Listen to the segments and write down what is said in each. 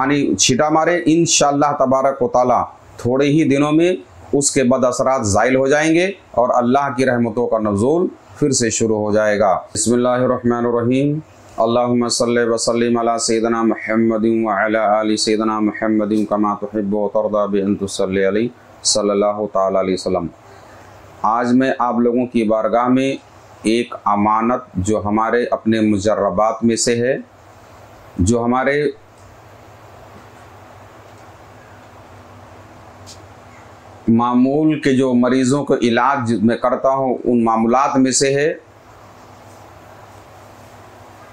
पानी छींटा मारे, इंशाअल्लाह तबारक व तआला थोड़े ही दिनों में उसके बदअसरात ज़ाइल हो जाएंगे और अल्लाह की रहमतों का नुज़ूल फिर से शुरू हो जाएगा। बिस्मिल्लाहिर्रहमानिर्रहीम। अल्लाहुम्मा सल्लि व सल्लिम अला सय्यिदिना मुहम्मदिन व अला आलि सय्यिदिना मुहम्मदिन कमा तुहिब्बु व तर्दा बि अन तुसल्लि अलैहि सल्लल्लाहु तआला अलैहि वसल्लम। आज मैं आप लोगों की बारगाह में एक अमानत जो हमारे अपने मुजर्रबात में से है, जो हमारे मामूल के जो मरीज़ों को इलाज मैं करता हूँ उन मामूलात में से है,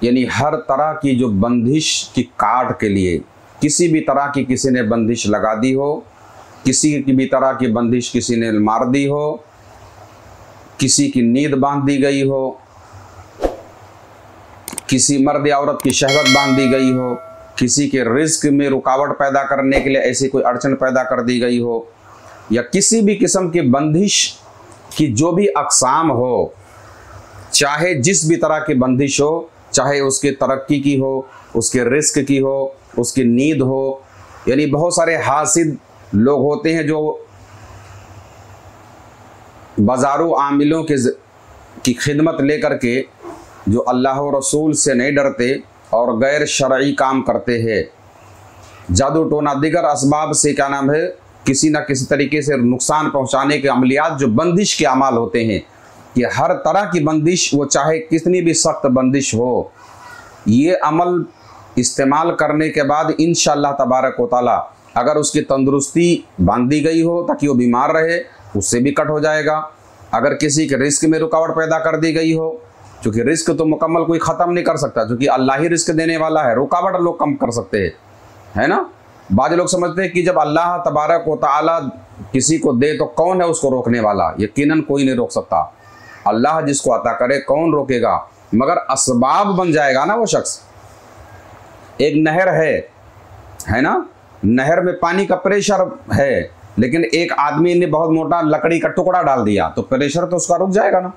यानी हर तरह की जो बंदिश की काट के लिए किसी भी तरह की किसी ने बंदिश लगा दी हो, किसी की भी तरह की बंदिश किसी ने मार दी हो, किसी की नींद बांध दी गई हो, किसी मर्द या औरत की शहवत बांध दी गई हो, किसी के रिस्क में रुकावट पैदा करने के लिए ऐसी कोई अड़चन पैदा कर दी गई हो, या किसी भी किस्म की बंदिश की जो भी अक़साम हो, चाहे जिस भी तरह की बंदिश हो, चाहे उसके तरक्की की हो, उसके रिस्क की हो, उसकी नींद हो, यानी बहुत सारे हासिद लोग होते हैं जो बाज़ारों आमिलों की खिदमत लेकर के जो अल्लाह और रसूल से नहीं डरते और गैर शरई काम करते हैं, जादू टोना दिगर असबाब से क्या नाम है किसी न किसी तरीके से नुकसान पहुंचाने के अमलियात जो बंदिश के अमाल होते हैं, कि हर तरह की बंदिश वो चाहे कितनी भी सख्त बंदिश हो, ये अमल इस्तेमाल करने के बाद इंशाअल्लाह तबारक व तआला अगर उसकी तंदुरुस्ती बांधी गई हो ताकि वो बीमार रहे, उससे भी कट हो जाएगा। अगर किसी के रिस्क में रुकावट पैदा कर दी गई हो, क्योंकि रिस्क तो मुकम्मल कोई ख़त्म नहीं कर सकता, क्योंकि अल्लाह ही रिस्क देने वाला है, रुकावट लोग कम कर सकते हैं, है ना। बाज़ लोग समझते हैं कि जब अल्लाह तबारक व तआला किसी को दे तो कौन है उसको रोकने वाला, यकीनन कोई नहीं रोक सकता। अल्लाह जिसको अता करे कौन रोकेगा, मगर असबाब बन जाएगा ना वो शख्स। एक नहर है ना, नहर में पानी का प्रेशर है, लेकिन एक आदमी ने बहुत मोटा लकड़ी का टुकड़ा डाल दिया तो प्रेशर तो उसका रुक जाएगा ना,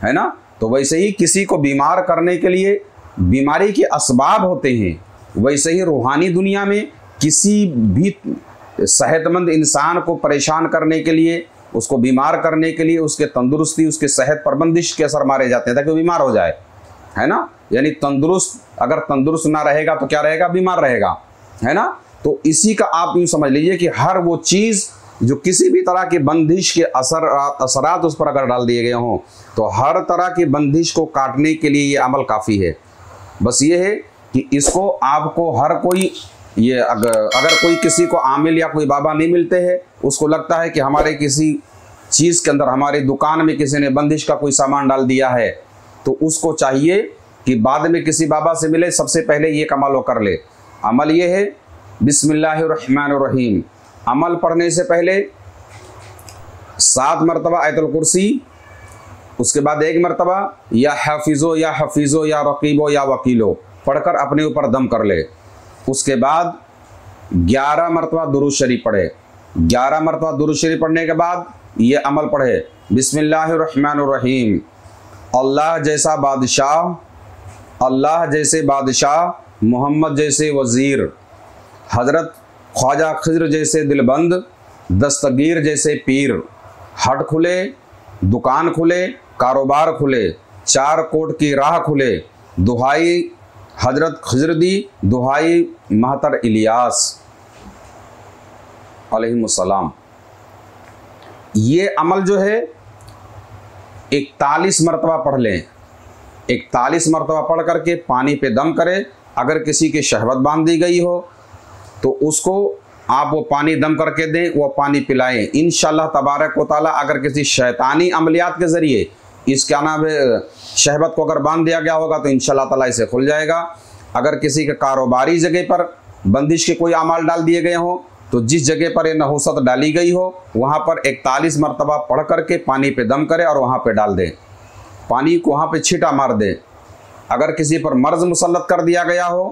है ना। तो वैसे ही किसी को बीमार करने के लिए बीमारी के असबाब होते हैं, वैसे ही रूहानी दुनिया में किसी भी सेहतमंद इंसान को परेशान करने के लिए, उसको बीमार करने के लिए उसके तंदुरुस्ती, उसके सेहत पर बंदिश के असर मारे जाते हैं ताकि वो बीमार हो जाए, है ना। यानी तंदुरुस्त, अगर तंदुरुस्त ना रहेगा तो क्या रहेगा, बीमार रहेगा, है ना। तो इसी का आप यूँ समझ लीजिए कि हर वो चीज़ जो किसी भी तरह की बंदिश के असरात उस पर अगर डाल दिए गए हों, तो हर तरह की बंदिश को काटने के लिए ये अमल काफ़ी है। बस ये है कि इसको आपको हर कोई, ये अगर कोई किसी को आमिल या कोई बाबा नहीं मिलते हैं, उसको लगता है कि हमारे किसी चीज़ के अंदर, हमारी दुकान में किसी ने बंदिश का कोई सामान डाल दिया है, तो उसको चाहिए कि बाद में किसी बाबा से मिले, सबसे पहले ये अमल वो कर ले। अमल ये है बिस्मिल्लाहिर्रहमानिर्रहीम। अमल पढ़ने से पहले 7 मरतबा आयतुल कुर्सी, उसके बाद 1 मरतबा या हाफिज़ो या हफीज़ो या रकीबो या वकीलो पढ़कर अपने ऊपर दम कर ले। उसके बाद 11 मरतबा दुरूद शरीफ पढ़े। 11 मरतबा दुरूद शरीफ पढ़ने के बाद ये अमल पढ़े, बिस्मिल्लाहिर्रहमानिर्रहीम। अल्लाह जैसा बादशाह, अल्लाह जैसे बादशाह, मोहम्मद जैसे वज़ीर, हज़रत ख्वाजा खिज़्र जैसे दिलबंद, दस्तगीर जैसे पीर, हट खुले, दुकान खुले, कारोबार खुले, 4 कोट की राह खुले, दुहाई हज़रत खिज़्र दी, दुहाई महतर इलियास अलैहिमुस्सलाम। ये अमल जो है 41 मरतबा पढ़ लें। 41 मरतबा पढ़ करके पानी पे दम करें। अगर किसी की शहवत बांध दी गई हो तो उसको आप वो पानी दम करके दें, वो पानी पिलाएं। इंशाअल्लाह तबारक व तआला अगर किसी शैतानी अमलियात के ज़रिए इस क्या नाम है शहवत को अगर बांध दिया गया होगा तो इंशाअल्लाह ताला इसे खुल जाएगा। अगर किसी के कारोबारी जगह पर बंदिश के कोई अमाल डाल दिए गए हों तो जिस जगह पर ये नहुसत डाली गई हो वहाँ पर 41 मरतबा पढ़ करके पानी पे दम करें और वहाँ पे डाल दें, पानी को वहाँ पे छींटा मार दें। अगर किसी पर मर्ज़ मुसल्लत कर दिया गया हो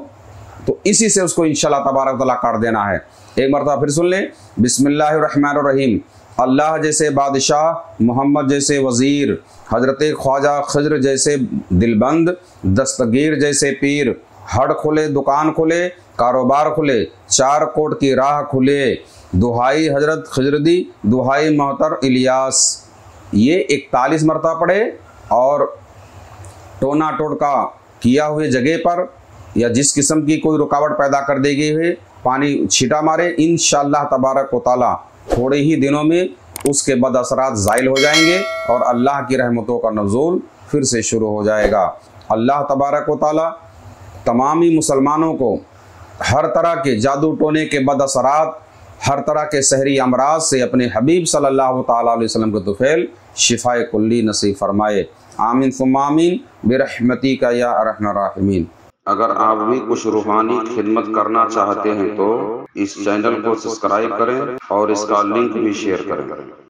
तो इसी से उसको इंशाअल्लाह तबारक तआला काट देना है। एक मरतबा फिर सुन लें, बिस्मिल्लाहिर्रहमानिर्रहीम। अल्लाह जैसे बादशाह, मोहम्मद जैसे वज़ीर, हज़रत ख्वाजा खिज़्र जैसे दिलबंद, दस्तगीर जैसे पीर, हट खुले, दुकान खुले, कारोबार खुले, 4 कोट की राह खुले, दुहाई हजरत खजरदी, दुहाई मोहतर इलियास, ये 41 मरतबा पढ़े और टोना टोटका किया हुए जगह पर या जिस किस्म की कोई रुकावट पैदा कर दी गई है पानी छीटा मारे। इंशाअल्लाह तबारक व तआला थोड़े ही दिनों में उसके बद असरात ज़ाइल हो जाएंगे और अल्लाह की रहमतों का नज़ूल फिर से शुरू हो जाएगा। अल्लाह तबारक व तआला तमामी मुसलमानों को हर तरह के जादू टोने के बद असरात, हर तरह के सहरी अमराज से अपने हबीब सल्लल्लाहु ताला अलैहि वसल्लम के तुफैल शिफाए कुल्ली नसीब फरमाए। आमीन सुम्मा आमीन बिरहमती का या अरहमर राहिमीन। अगर आप भी कुछ रूहानी खिदमत करना चाहते हैं तो इस चैनल को सब्सक्राइब करें और इसका लिंक भी शेयर करें।